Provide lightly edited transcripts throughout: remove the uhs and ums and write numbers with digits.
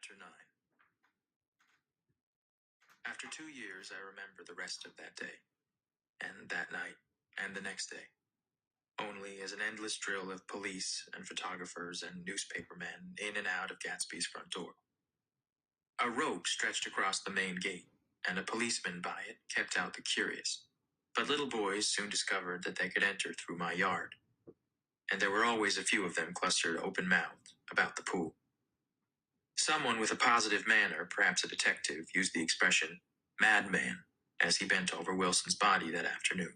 Chapter 9. After 2 years, I remember the rest of that day, and that night, and the next day, only as an endless drill of police and photographers and newspapermen in and out of Gatsby's front door. A rope stretched across the main gate, and a policeman by it kept out the curious. But little boys soon discovered that they could enter through my yard, and there were always a few of them clustered open-mouthed about the pool. Someone with a positive manner, perhaps a detective, used the expression madman as he bent over Wilson's body that afternoon,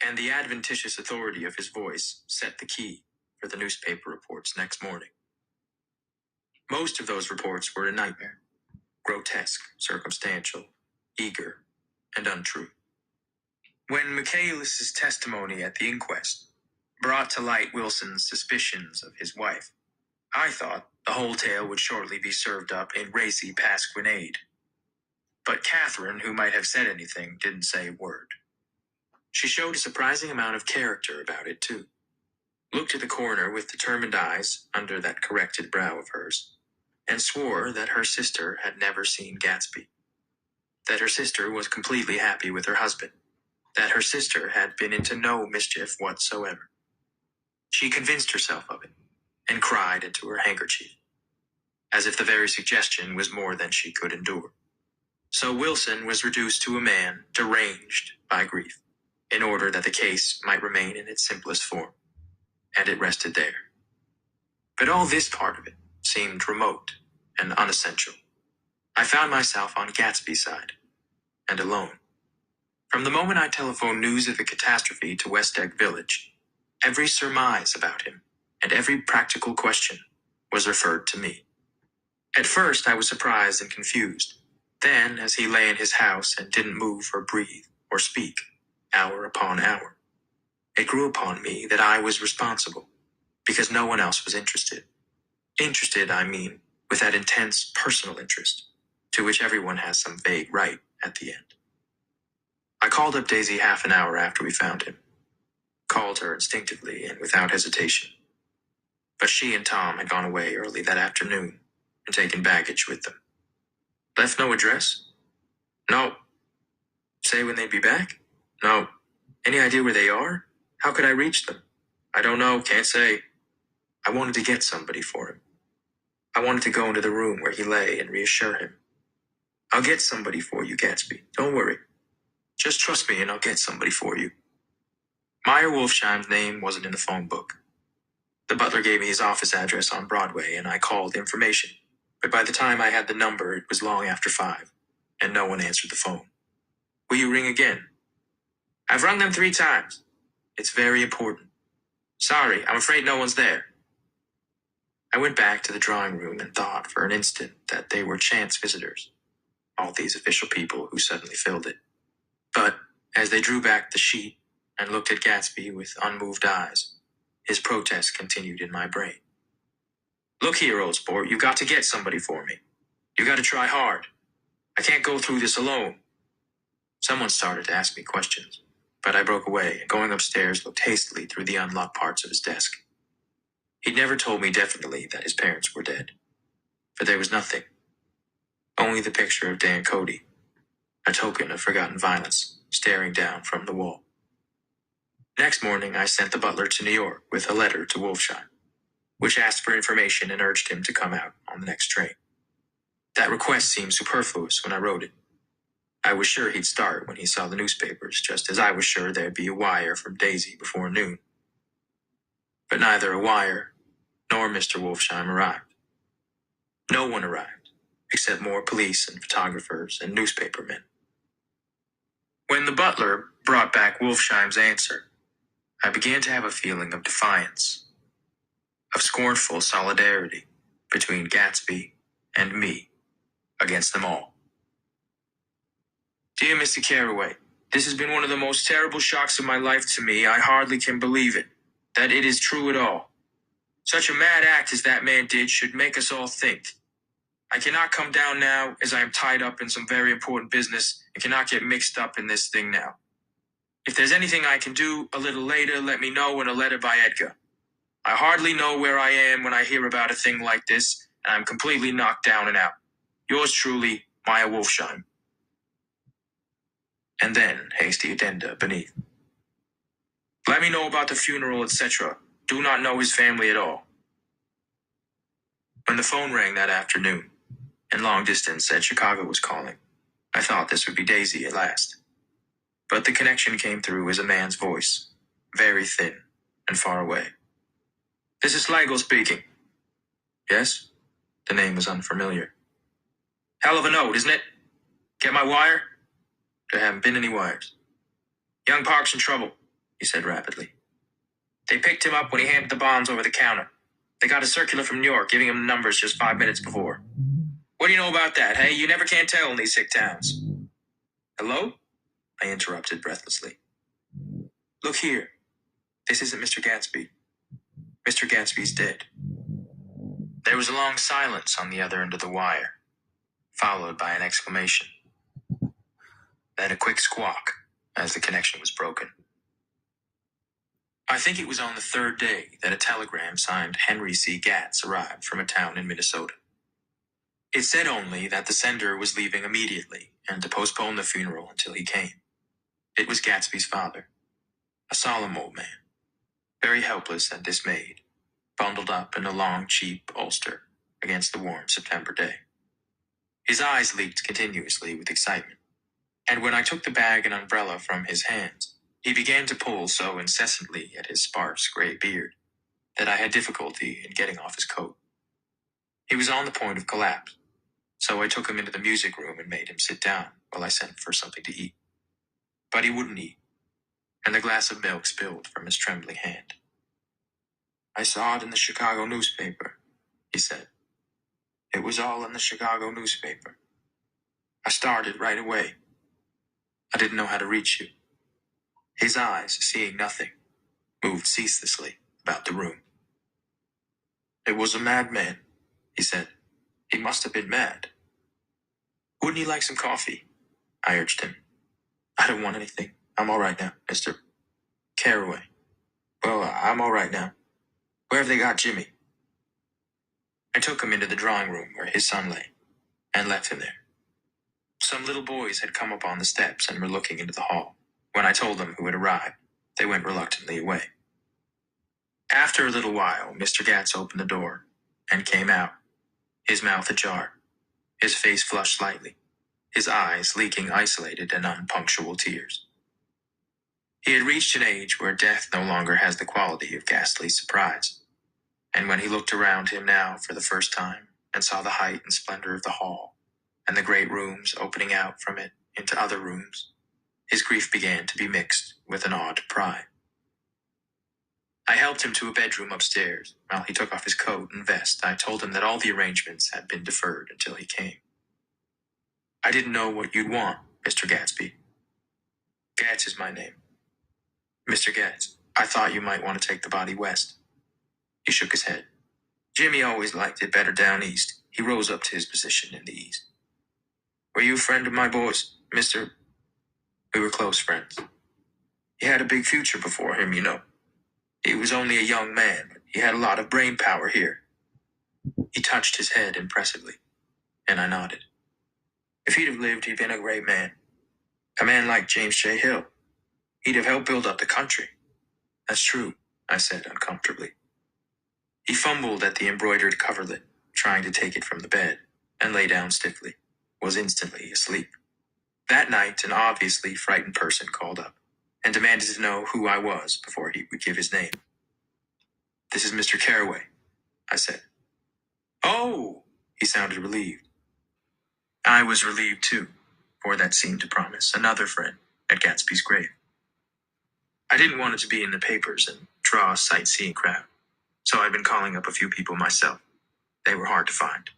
and the adventitious authority of his voice set the key for the newspaper reports next morning. Most of those reports were a nightmare, grotesque, circumstantial, eager, and untrue. When Michaelis's testimony at the inquest brought to light Wilson's suspicions of his wife, I thought the whole tale would shortly be served up in racy pasquinade. But Catherine, who might have said anything, didn't say a word. She showed a surprising amount of character about it, too. Looked at the coroner with determined eyes under that corrected brow of hers, and swore that her sister had never seen Gatsby. That her sister was completely happy with her husband. That her sister had been into no mischief whatsoever. She convinced herself of it, and cried into her handkerchief, as if the very suggestion was more than she could endure. So Wilson was reduced to a man deranged by grief, in order that the case might remain in its simplest form, and it rested there. But all this part of it seemed remote and unessential. I found myself on Gatsby's side, and alone. From the moment I telephoned news of the catastrophe to West Egg Village, every surmise about him and every practical question was referred to me. At first, I was surprised and confused. Then, as he lay in his house and didn't move or breathe or speak, hour upon hour, it grew upon me that I was responsible, because no one else was interested. Interested, I mean, with that intense personal interest, to which everyone has some vague right at the end. I called up Daisy half an hour after we found him. Called her instinctively and without hesitation. But she and Tom had gone away early that afternoon and taken baggage with them. Left no address? No. Say when they'd be back? No. Any idea where they are? How could I reach them? I don't know, can't say. I wanted to get somebody for him. I wanted to go into the room where he lay and reassure him. I'll get somebody for you, Gatsby. Don't worry. Just trust me and I'll get somebody for you. Meyer Wolfsheim's name wasn't in the phone book. The butler gave me his office address on Broadway, and I called information. But by the time I had the number, it was long after 5, and no one answered the phone. Will you ring again? I've rung them 3 times. It's very important. Sorry, I'm afraid no one's there. I went back to the drawing room and thought for an instant that they were chance visitors, all these official people who suddenly filled it. But as they drew back the sheet and looked at Gatsby with unmoved eyes, his protest continued in my brain. Look here, old sport, you've got to get somebody for me. You got to try hard. I can't go through this alone. Someone started to ask me questions, but I broke away and going upstairs looked hastily through the unlocked parts of his desk. He'd never told me definitely that his parents were dead, for there was nothing. Only the picture of Dan Cody, a token of forgotten violence, staring down from the wall. Next morning, I sent the butler to New York with a letter to Wolfsheim, which asked for information and urged him to come out on the next train. That request seemed superfluous when I wrote it. I was sure he'd start when he saw the newspapers, just as I was sure there'd be a wire from Daisy before noon. But neither a wire nor Mr. Wolfsheim arrived. No one arrived, except more police and photographers and newspapermen. When the butler brought back Wolfsheim's answer, I began to have a feeling of defiance, of scornful solidarity between Gatsby and me against them all. Dear Mr. Carraway, this has been one of the most terrible shocks of my life to me. I hardly can believe it, that it is true at all. Such a mad act as that man did should make us all think. I cannot come down now, as I am tied up in some very important business and cannot get mixed up in this thing now. If there's anything I can do a little later, let me know in a letter by Edgar. I hardly know where I am when I hear about a thing like this, and I'm completely knocked down and out. Yours truly, Maya Wolfsheim. And then, hasty addenda beneath. Let me know about the funeral, etc. Do not know his family at all. When the phone rang that afternoon, and long distance said Chicago was calling, I thought this would be Daisy at last. But the connection came through as a man's voice, very thin and far away. This is Slagle speaking. Yes? The name was unfamiliar. Hell of a note, isn't it? Get my wire? There haven't been any wires. Young Park's in trouble, he said rapidly. They picked him up when he handed the bonds over the counter. They got a circular from New York giving him the numbers just 5 minutes before. What do you know about that, hey? You never can tell in these sick towns. Hello? I interrupted breathlessly. Look here. This isn't Mr. Gatsby. Mr. Gatsby's dead. There was a long silence on the other end of the wire, followed by an exclamation. Then a quick squawk as the connection was broken. I think it was on the third day that a telegram signed Henry C. Gatz arrived from a town in Minnesota. It said only that the sender was leaving immediately and to postpone the funeral until he came. It was Gatsby's father, a solemn old man, very helpless and dismayed, bundled up in a long, cheap ulster against the warm September day. His eyes leaked continuously with excitement, and when I took the bag and umbrella from his hands, he began to pull so incessantly at his sparse gray beard that I had difficulty in getting off his coat. He was on the point of collapse, so I took him into the music room and made him sit down while I sent for something to eat. But he wouldn't eat, and the glass of milk spilled from his trembling hand. I saw it in the Chicago newspaper, he said. It was all in the Chicago newspaper. I started right away. I didn't know how to reach you. His eyes, seeing nothing, moved ceaselessly about the room. It was a madman, he said. He must have been mad. Wouldn't you like some coffee? I urged him. I don't want anything. I'm all right now, Mr. Carraway. Well, I'm all right now. Where have they got Jimmy? I took him into the drawing room where his son lay, and left him there. Some little boys had come up on the steps and were looking into the hall. When I told them who had arrived, they went reluctantly away. After a little while, Mr. Gatz opened the door and came out, his mouth ajar, his face flushed slightly, his eyes leaking isolated and unpunctual tears. He had reached an age where death no longer has the quality of ghastly surprise, and when he looked around him now for the first time and saw the height and splendor of the hall and the great rooms opening out from it into other rooms, his grief began to be mixed with an awed pride. I helped him to a bedroom upstairs. While he took off his coat and vest, I told him that all the arrangements had been deferred until he came. I didn't know what you'd want, Mr. Gatsby. Gatz is my name. Mr. Gatz, I thought you might want to take the body west. He shook his head. Jimmy always liked it better down east. He rose up to his position in the east. Were you a friend of my boy's, Mr.? We were close friends. He had a big future before him, you know. He was only a young man, but he had a lot of brain power here. He touched his head impressively, and I nodded. If he'd have lived, he'd been a great man. A man like James J. Hill. He'd have helped build up the country. That's true, I said uncomfortably. He fumbled at the embroidered coverlet, trying to take it from the bed, and lay down stiffly, was instantly asleep. That night, an obviously frightened person called up and demanded to know who I was before he would give his name. This is Mr. Carraway, I said. Oh, he sounded relieved. I was relieved too, for that seemed to promise another friend at Gatsby's grave. I didn't want it to be in the papers and draw a sightseeing crowd, so I'd been calling up a few people myself. They were hard to find.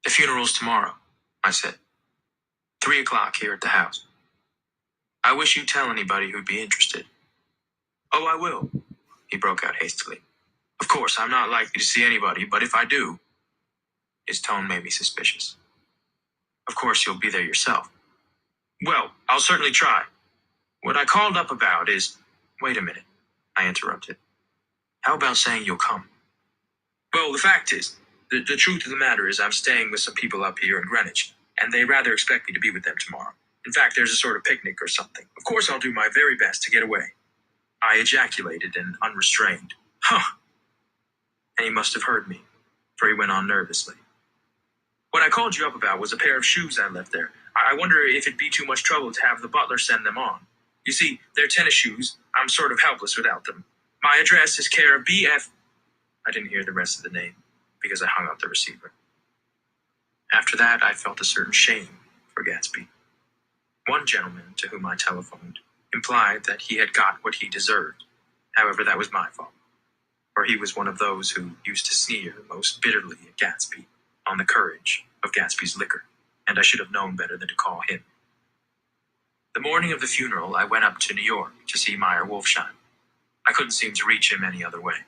The funeral's tomorrow, I said. 3 o'clock here at the house. I wish you'd tell anybody who'd be interested. Oh, I will, he broke out hastily. Of course, I'm not likely to see anybody, but if I do... His tone made me suspicious. Of course, you'll be there yourself. Well, I'll certainly try. What I called up about is... Wait a minute, I interrupted. How about saying you'll come? Well, the fact is, The truth of the matter is I'm staying with some people up here in Greenwich, and they rather expect me to be with them tomorrow. In fact, there's a sort of picnic or something. Of course, I'll do my very best to get away. I ejaculated and unrestrained. Huh! And he must have heard me, for he went on nervously. What I called you up about was a pair of shoes I left there. I wonder if it'd be too much trouble to have the butler send them on. You see, they're tennis shoes. I'm sort of helpless without them. My address is care of B.F. I didn't hear the rest of the name, because I hung up the receiver. After that, I felt a certain shame for Gatsby. One gentleman to whom I telephoned implied that he had got what he deserved. However, that was my fault, for he was one of those who used to sneer most bitterly at Gatsby on the courage of Gatsby's liquor, and I should have known better than to call him. The morning of the funeral, I went up to New York to see Meyer Wolfsheim. I couldn't seem to reach him any other way.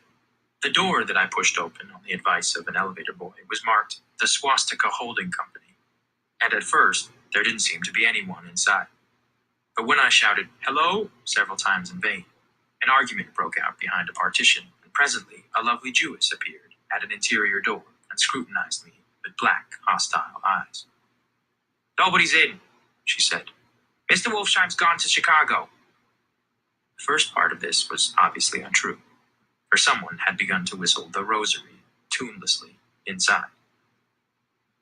The door that I pushed open on the advice of an elevator boy was marked the Swastika Holding Company, and at first there didn't seem to be anyone inside. But when I shouted, "Hello," several times in vain, an argument broke out behind a partition, and presently a lovely Jewess appeared at an interior door and scrutinized me with black, hostile eyes. "Nobody's in," she said. "Mr. Wolfsheim's gone to Chicago." The first part of this was obviously untrue, for someone had begun to whistle the rosary tunelessly inside.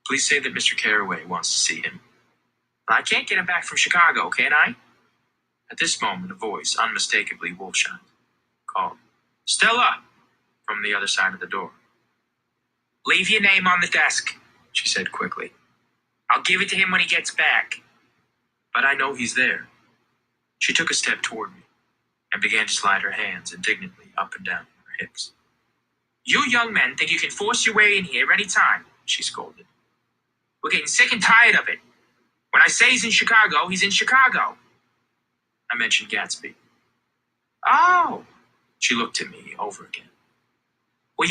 "Please say that Mr. Carraway wants to see him." "I can't get him back from Chicago, can I?" At this moment, a voice, unmistakably Wolfsheim, called, "Stella!" from the other side of the door. "Leave your name on the desk," she said quickly. "I'll give it to him when he gets back." "But I know he's there." She took a step toward me and began to slide her hands indignantly up and down her hips. "You young men think you can force your way in here any time," she scolded. "We're getting sick and tired of it. When I say he's in Chicago, he's in Chicago." I mentioned Gatsby. "Oh," she looked at me over again. "Well,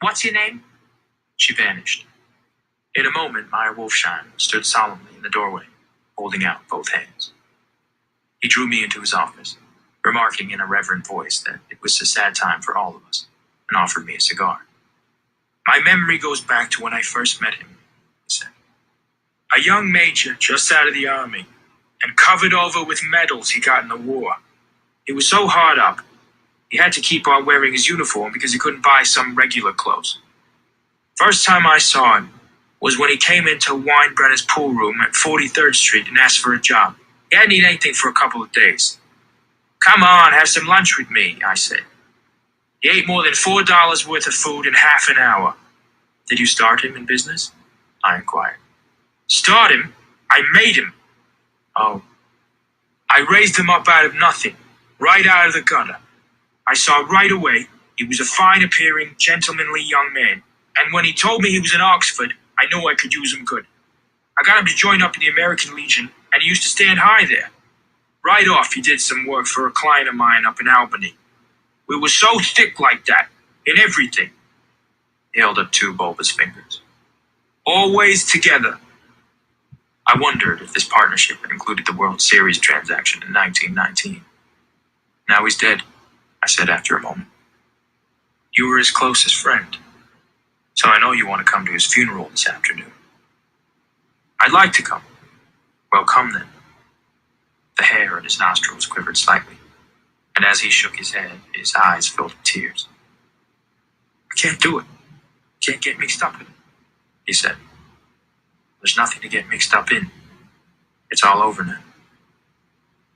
what's your name?" She vanished. In a moment, Meyer Wolfsheim stood solemnly in the doorway, holding out both hands. He drew me into his office, remarking in a reverent voice that it was a sad time for all of us, and offered me a cigar. "My memory goes back to when I first met him," he said. "A young major just out of the army, and covered over with medals he got in the war. He was so hard up, he had to keep on wearing his uniform because he couldn't buy some regular clothes. First time I saw him was when he came into Weinbrenner's pool room at 43rd Street and asked for a job. He hadn't eaten anything for a couple of days. 'Come on, have some lunch with me,' I said. He ate more than $4 worth of food in half an hour." "Did you start him in business?" I inquired. "Start him? I made him." "Oh." "I raised him up out of nothing, right out of the gutter. I saw right away he was a fine-appearing, gentlemanly young man, and when he told me he was in Oxford, I knew I could use him good. I got him to join up in the American Legion, and he used to stand high there. Right off, he did some work for a client of mine up in Albany. We were so thick like that, in everything." He held up two bulbous fingers. "Always together." I wondered if this partnership included the World Series transaction in 1919. "Now he's dead," I said after a moment. "You were his closest friend, so I know you want to come to his funeral this afternoon." "I'd like to come." "Well, come then." The hair in his nostrils quivered slightly, and as he shook his head, his eyes filled with tears. "I can't do it. Can't get mixed up in it," he said. "There's nothing to get mixed up in. It's all over now.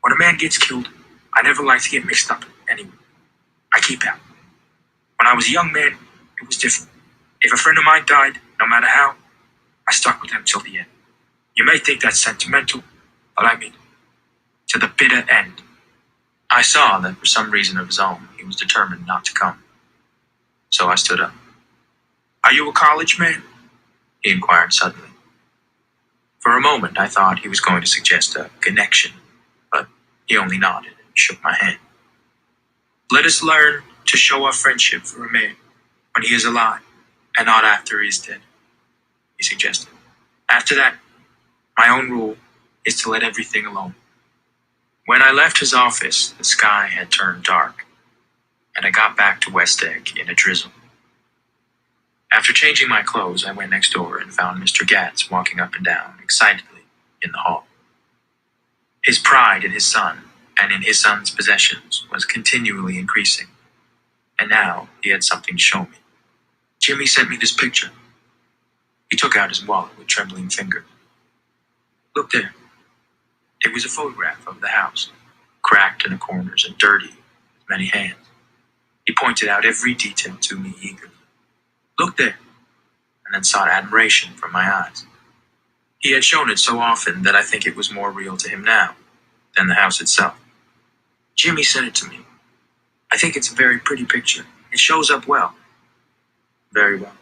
When a man gets killed, I never like to get mixed up in it anyway. I keep out. When I was a young man, it was different. If a friend of mine died, no matter how, I stuck with them till the end. You may think that's sentimental, but I mean it. To the bitter end." I saw that for some reason of his own, he was determined not to come. So I stood up. "Are you a college man?" he inquired suddenly. For a moment, I thought he was going to suggest a connection, but he only nodded and shook my hand. "Let us learn to show our friendship for a man when he is alive, and not after he is dead," he suggested. "After that, my own rule is to let everything alone." When I left his office, the sky had turned dark, and I got back to West Egg in a drizzle. After changing my clothes, I went next door and found Mr. Gatz walking up and down excitedly in the hall. His pride in his son and in his son's possessions was continually increasing, and now he had something to show me. Jimmy sent me this picture. He took out his wallet with trembling fingers. Look there. It was a photograph of the house, cracked in the corners and dirty with many hands. He pointed out every detail to me eagerly. Look there, and then sought admiration from my eyes. He had shown it so often that I think it was more real to him now than the house itself. Jimmy sent it to me. I think it's a very pretty picture. It shows up well. Very well.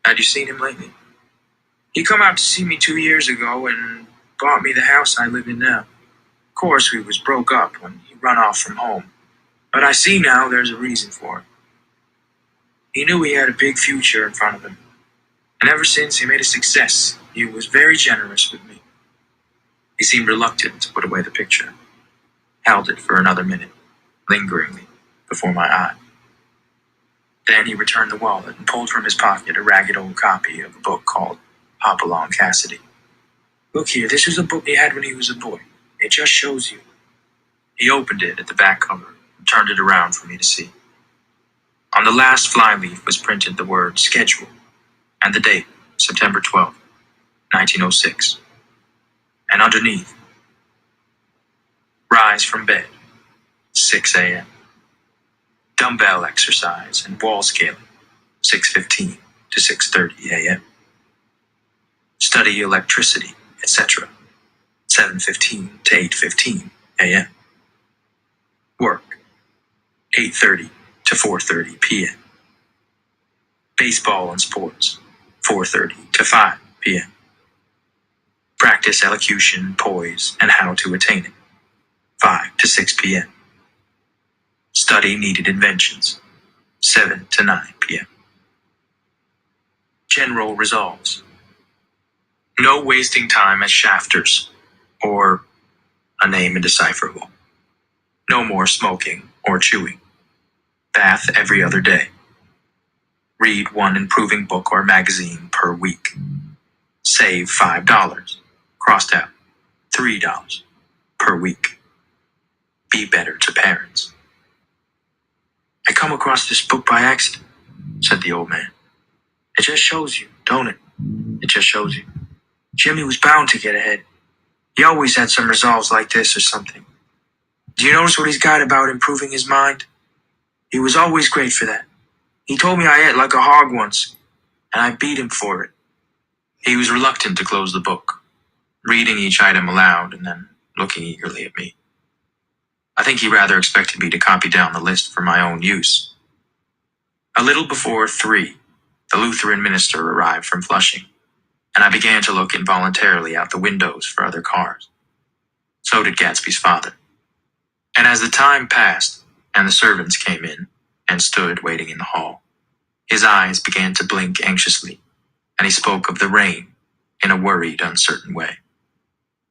Had you seen him lately? He come out to see me 2 years ago and bought me the house I live in now. Of course, we was broke up when he run off from home. But I see now there's a reason for it. He knew he had a big future in front of him. And ever since he made a success, he was very generous with me. He seemed reluctant to put away the picture. Held it for another minute, lingeringly, before my eye. Then he returned the wallet and pulled from his pocket a ragged old copy of a book called Hopalong Cassidy. Look here, this was a book he had when he was a boy. It just shows you. He opened it at the back cover and turned it around for me to see. On the last flyleaf was printed the word schedule and the date, September 12th, 1906. And underneath, rise from bed, 6 a.m. Dumbbell exercise and wall scaling, 6:15 to 6:30 a.m. Study electricity, etc., 7:15 to 8:15 a.m. Work, 8:30 to 4:30 p.m. Baseball and sports, 4:30 to 5 p.m. Practice elocution, poise, and how to attain it, 5 to 6 p.m. Study needed inventions, 7 to 9 p.m. General resolves. No wasting time as shafters, or a name indecipherable. No more smoking or chewing. Bath every other day. Read one improving book or magazine per week. Save $5, crossed out, $3 per week. Be better to parents. I come across this book by accident, said the old man. It just shows you, don't it? It just shows you. Jimmy was bound to get ahead. He always had some resolves like this or something. Do you notice what he's got about improving his mind? He was always great for that. He told me I ate like a hog once, and I beat him for it. He was reluctant to close the book, reading each item aloud and then looking eagerly at me. I think he rather expected me to copy down the list for my own use. A little before 3, the Lutheran minister arrived from Flushing, and I began to look involuntarily out the windows for other cars. So did Gatsby's father. And as the time passed, and the servants came in and stood waiting in the hall, his eyes began to blink anxiously, and he spoke of the rain in a worried, uncertain way.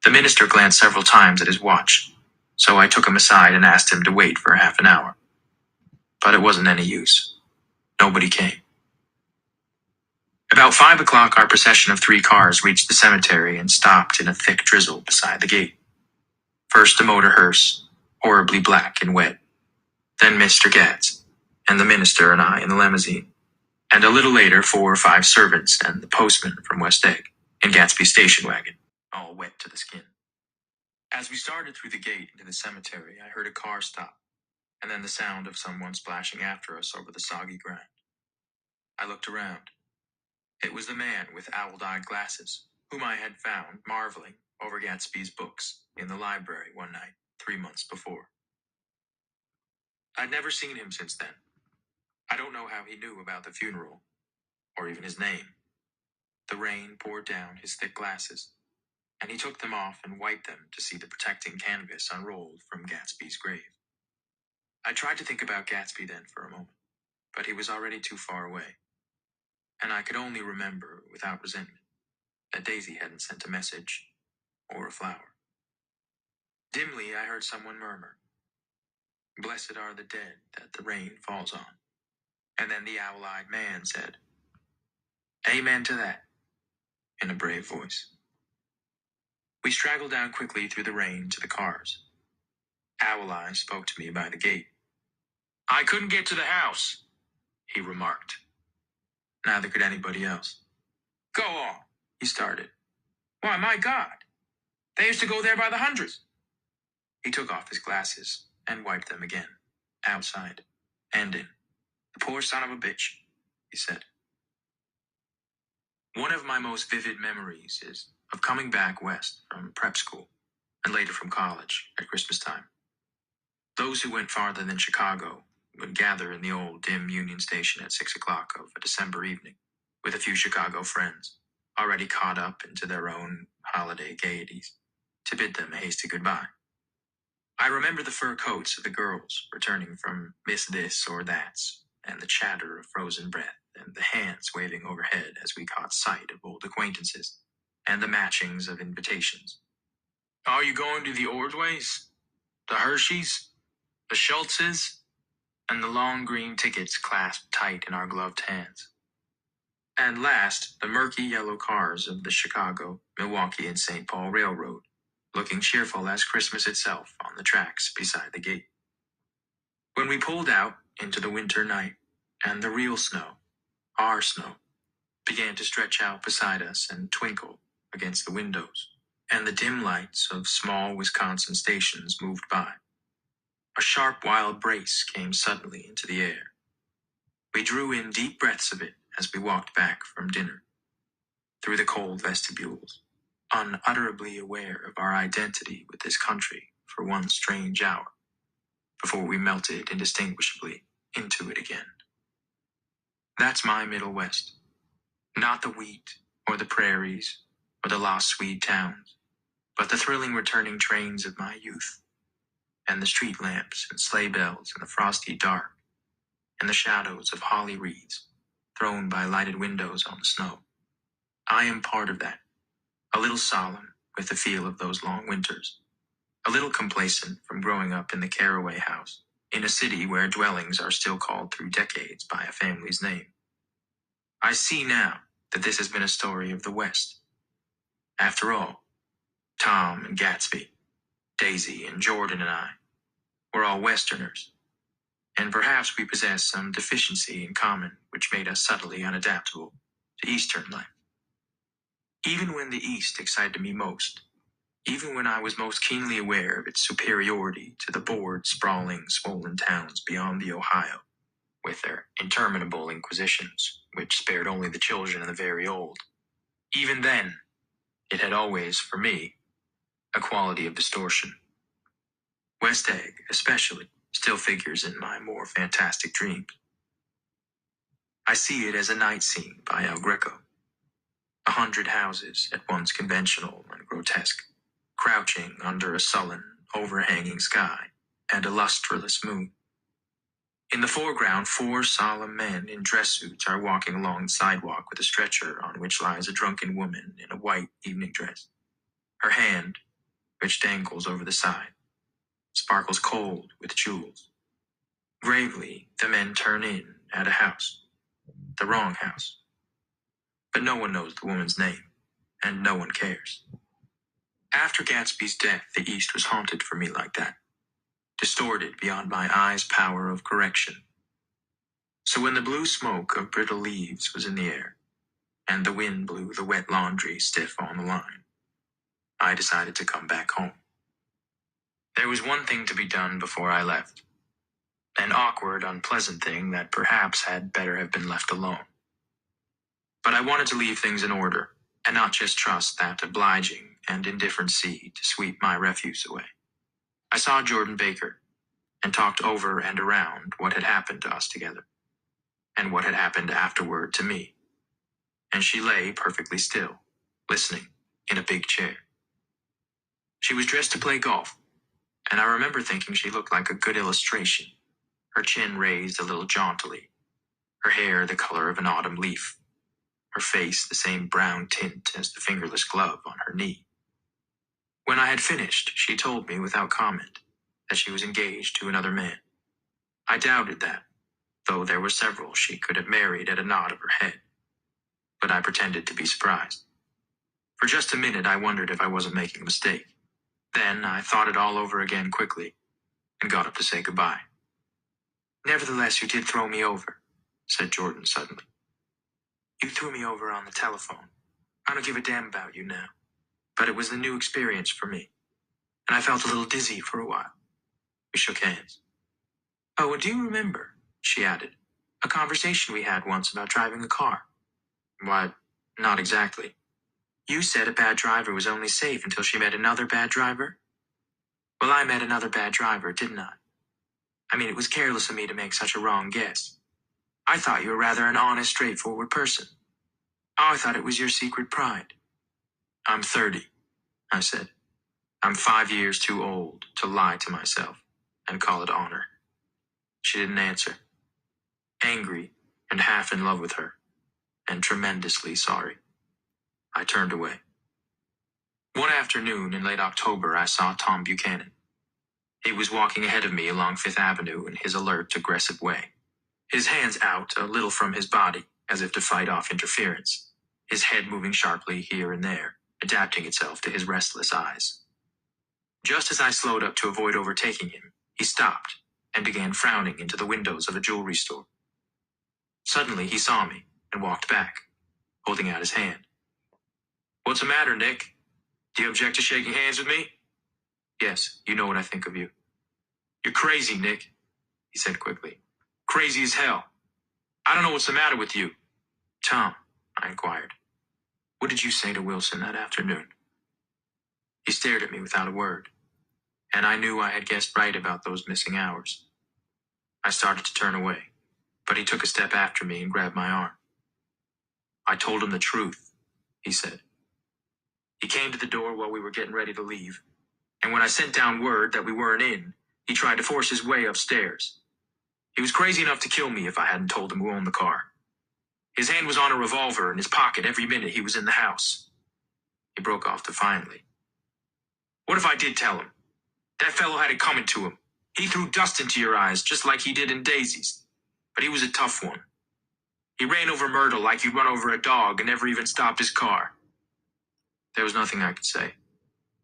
The minister glanced several times at his watch, so I took him aside and asked him to wait for half an hour. But it wasn't any use. Nobody came. About 5 o'clock, our procession of 3 cars reached the cemetery and stopped in a thick drizzle beside the gate. First a motor hearse, horribly black and wet. Then Mr. Gatz, and the minister and I in the limousine. And a little later, 4 or 5 servants and the postman from West Egg in Gatsby's station wagon, all wet to the skin. As we started through the gate into the cemetery, I heard a car stop, and then the sound of someone splashing after us over the soggy ground. I looked around. It was the man with owl-eyed glasses, whom I had found marveling over Gatsby's books in the library one night, 3 months before. I'd never seen him since then. I don't know how he knew about the funeral, or even his name. The rain poured down his thick glasses, and he took them off and wiped them to see the protecting canvas unrolled from Gatsby's grave. I tried to think about Gatsby then for a moment, but he was already too far away, and I could only remember, without resentment, that Daisy hadn't sent a message or a flower. Dimly, I heard someone murmur, "Blessed are the dead that the rain falls on." And then the owl-eyed man said, Amen to that, in a brave voice. We straggled down quickly through the rain to the cars. Owl Eye spoke to me by the gate. I couldn't get to the house, he remarked. Neither could anybody else. Go on, he started. Why, my God, they used to go there by the hundreds. He took off his glasses and wiped them again, outside and in. The poor son of a bitch, he said. One of my most vivid memories is of coming back west from prep school and later from college at Christmas time. Those who went farther than Chicago would gather in the old dim Union Station at 6 o'clock of a December evening with a few Chicago friends, already caught up into their own holiday gaieties, to bid them a hasty goodbye. I remember the fur coats of the girls returning from Miss This or That's, and the chatter of frozen breath, and the hands waving overhead as we caught sight of old acquaintances, and the matchings of invitations. Are you going to the Ordways? The Hersheys? The Schultzes? And the long green tickets clasped tight in our gloved hands. And last, the murky yellow cars of the Chicago, Milwaukee, and St. Paul Railroad, looking cheerful as Christmas itself on the tracks beside the gate. When we pulled out into the winter night, and the real snow, our snow, began to stretch out beside us and twinkle against the windows, and the dim lights of small Wisconsin stations moved by, a sharp wild brace came suddenly into the air. We drew in deep breaths of it as we walked back from dinner, through the cold vestibules, unutterably aware of our identity with this country for one strange hour, before we melted indistinguishably into it again. That's my Middle West. Not the wheat, or the prairies, or the lost Swede towns, but the thrilling returning trains of my youth, and the street lamps and sleigh bells in the frosty dark, and the shadows of holly wreaths thrown by lighted windows on the snow. I am part of that, a little solemn with the feel of those long winters, a little complacent from growing up in the Caraway house, in a city where dwellings are still called through decades by a family's name. I see now that this has been a story of the West. After all, Tom and Gatsby, Daisy and Jordan and I, were all Westerners, and perhaps we possess some deficiency in common which made us subtly unadaptable to Eastern life. Even when the East excited me most, even when I was most keenly aware of its superiority to the bored, sprawling, swollen towns beyond the Ohio, with their interminable inquisitions, which spared only the children and the very old, even then, it had always, for me, a quality of distortion. West Egg, especially, still figures in my more fantastic dreams. I see it as a night scene by El Greco. 100 houses, at once conventional and grotesque, crouching under a sullen, overhanging sky and a lustreless moon. In the foreground, 4 solemn men in dress suits are walking along the sidewalk with a stretcher on which lies a drunken woman in a white evening dress. Her hand, which dangles over the side, sparkles cold with jewels. Gravely, the men turn in at a house, the wrong house. But no one knows the woman's name, and no one cares. After Gatsby's death, the East was haunted for me like that, distorted beyond my eyes' power of correction. So when the blue smoke of brittle leaves was in the air, and the wind blew the wet laundry stiff on the line, I decided to come back home. There was one thing to be done before I left, an awkward, unpleasant thing that perhaps had better have been left alone. But I wanted to leave things in order, and not just trust that obliging and indifferent sea to sweep my refuse away. I saw Jordan Baker, and talked over and around what had happened to us together, and what had happened afterward to me. And she lay perfectly still, listening, in a big chair. She was dressed to play golf, and I remember thinking she looked like a good illustration, her chin raised a little jauntily, her hair the color of an autumn leaf, her face the same brown tint as the fingerless glove on her knee. When I had finished, she told me without comment that she was engaged to another man. I doubted that, though there were several she could have married at a nod of her head. but I pretended to be surprised. For just a minute, I wondered if I wasn't making a mistake. Then I thought it all over again quickly and got up to say goodbye. "Nevertheless, you did throw me over," said Jordan suddenly. "You threw me over on the telephone. I don't give a damn about you now. But it was a new experience for me, and I felt a little dizzy for a while." We shook hands. "Oh, and do you remember," she added, "a conversation we had once about driving a car?" "Why, not exactly." "You said a bad driver was only safe until she met another bad driver?" "Well, I met another bad driver, didn't I? I mean, it was careless of me to make such a wrong guess. I thought you were rather an honest, straightforward person. Oh, I thought it was your secret pride." "I'm 30, I said. "I'm 5 years too old to lie to myself and call it honor." She didn't answer. Angry and half in love with her, and tremendously sorry, I turned away. One afternoon in late October, I saw Tom Buchanan. He was walking ahead of me along Fifth Avenue in his alert, aggressive way, his hands out a little from his body, as if to fight off interference, his head moving sharply here and there, adapting itself to his restless eyes. Just as I slowed up to avoid overtaking him, he stopped and began frowning into the windows of a jewelry store. Suddenly, he saw me and walked back, holding out his hand. "What's the matter, Nick? Do you object to shaking hands with me?" "Yes, you know what I think of you." "You're crazy, Nick," he said quickly. "Crazy as hell. I don't know what's the matter with you." "Tom," I inquired, "what did you say to Wilson that afternoon?" He stared at me without a word, and I knew I had guessed right about those missing hours. I started to turn away, but he took a step after me and grabbed my arm. "I told him the truth," he said. "He came to the door while we were getting ready to leave, and when I sent down word that we weren't in, he tried to force his way upstairs. He was crazy enough to kill me if I hadn't told him who owned the car. His hand was on a revolver in his pocket every minute he was in the house." He broke off defiantly. "What if I did tell him? That fellow had it coming to him. He threw dust into your eyes just like he did in Daisy's. But he was a tough one. He ran over Myrtle like he'd run over a dog and never even stopped his car." There was nothing I could say,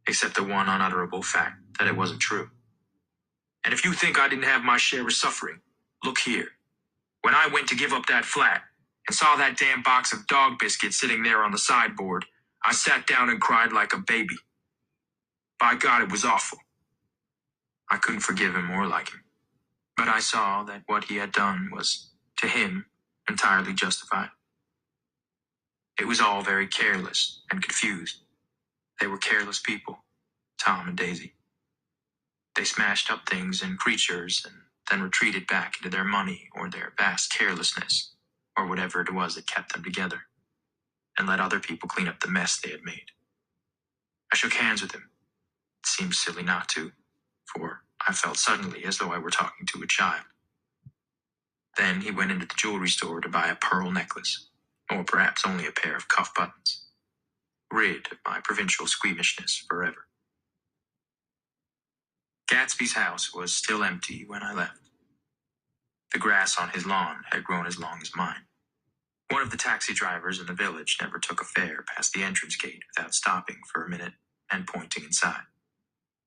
except the one unutterable fact that it wasn't true. "And if you think I didn't have my share of suffering, look here. When I went to give up that flat and saw that damn box of dog biscuits sitting there on the sideboard, I sat down and cried like a baby. By God, it was awful. I couldn't forgive him or like him, but I saw that what he had done was, to him, entirely justified. It was all very careless and confused. They were careless people, Tom and Daisy. They smashed up things and creatures and then retreated back into their money or their vast carelessness, or whatever it was that kept them together, and let other people clean up the mess they had made. I shook hands with him. It seemed silly not to, for I felt suddenly as though I were talking to a child. Then he went into the jewelry store to buy a pearl necklace, or perhaps only a pair of cuff buttons, rid of my provincial squeamishness forever. Gatsby's house was still empty when I left. The grass on his lawn had grown as long as mine. One of the taxi drivers in the village never took a fare past the entrance gate without stopping for a minute and pointing inside.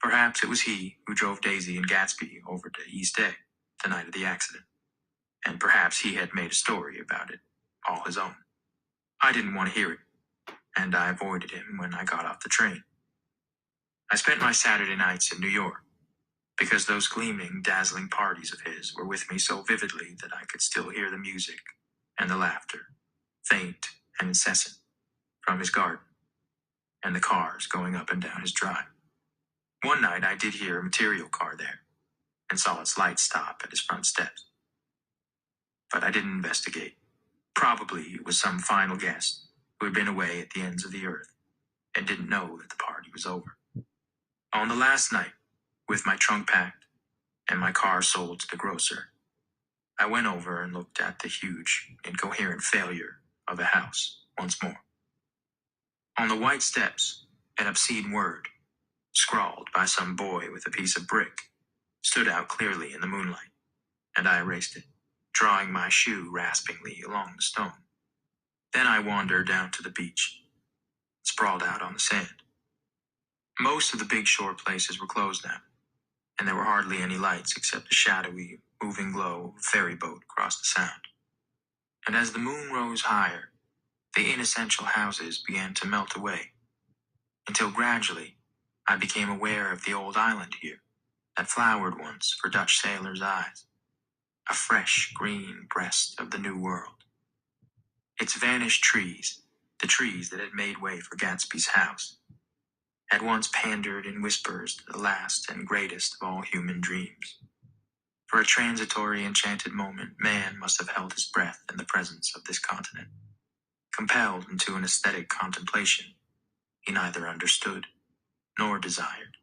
Perhaps it was he who drove Daisy and Gatsby over to East Egg the night of the accident, and perhaps he had made a story about it, all his own. I didn't want to hear it, and I avoided him when I got off the train. I spent my Saturday nights in New York, because those gleaming, dazzling parties of his were with me so vividly that I could still hear the music and the laughter, faint and incessant, from his garden, and the cars going up and down his drive. One night I did hear a material car there, and saw its lights stop at his front steps. But I didn't investigate. Probably it was some final guest who had been away at the ends of the earth, and didn't know that the party was over. On the last night, with my trunk packed and my car sold to the grocer, I went over and looked at the huge, incoherent failure of a house once more. On the white steps, an obscene word, scrawled by some boy with a piece of brick, stood out clearly in the moonlight, and I erased it, drawing my shoe raspingly along the stone. Then I wandered down to the beach, sprawled out on the sand. Most of the big shore places were closed now, and there were hardly any lights except a shadowy, moving glow of a ferry boat across the sound. And as the moon rose higher, the inessential houses began to melt away, until gradually I became aware of the old island here, that flowered once for Dutch sailors' eyes, a fresh green breast of the New World. Its vanished trees, the trees that had made way for Gatsby's house, had once pandered in whispers to the last and greatest of all human dreams. For a transitory enchanted moment, man must have held his breath in the presence of this continent. Compelled into an aesthetic contemplation, he neither understood nor desired.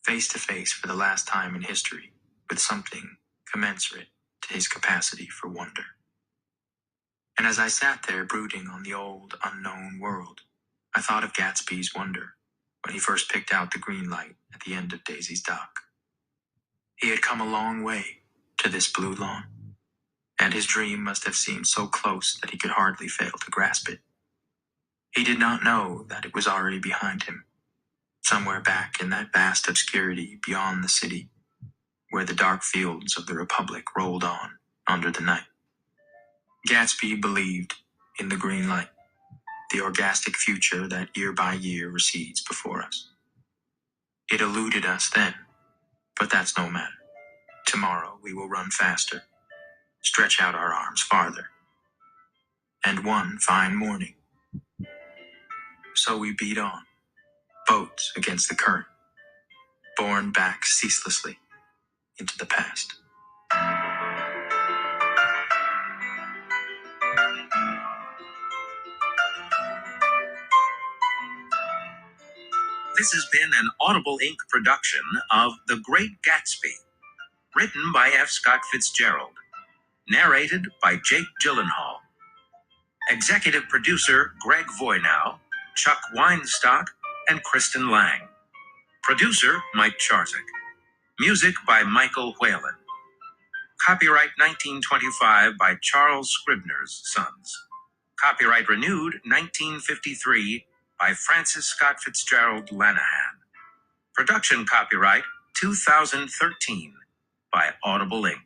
Face to face for the last time in history with something commensurate to his capacity for wonder. And as I sat there brooding on the old, unknown world, I thought of Gatsby's wonder when he first picked out the green light at the end of Daisy's dock. He had come a long way to this blue lawn, and his dream must have seemed so close that he could hardly fail to grasp it. He did not know that it was already behind him, somewhere back in that vast obscurity beyond the city, where the dark fields of the Republic rolled on under the night. Gatsby believed in the green light, the orgastic future that year by year recedes before us. It eluded us then, but that's no matter. Tomorrow we will run faster, stretch out our arms farther. And one fine morning, so we beat on, boats against the current, borne back ceaselessly into the past. This has been an Audible Inc. production of The Great Gatsby, written by F. Scott Fitzgerald, narrated by Jake Gyllenhaal. Executive producer Greg Voynow, Chuck Weinstock, and Kristen Lang. Producer Mike Charzik. Music by Michael Whalen. Copyright 1925 by Charles Scribner's Sons. Copyright renewed 1953 by Francis Scott Fitzgerald Lanahan. Production copyright 2013 by Audible Inc.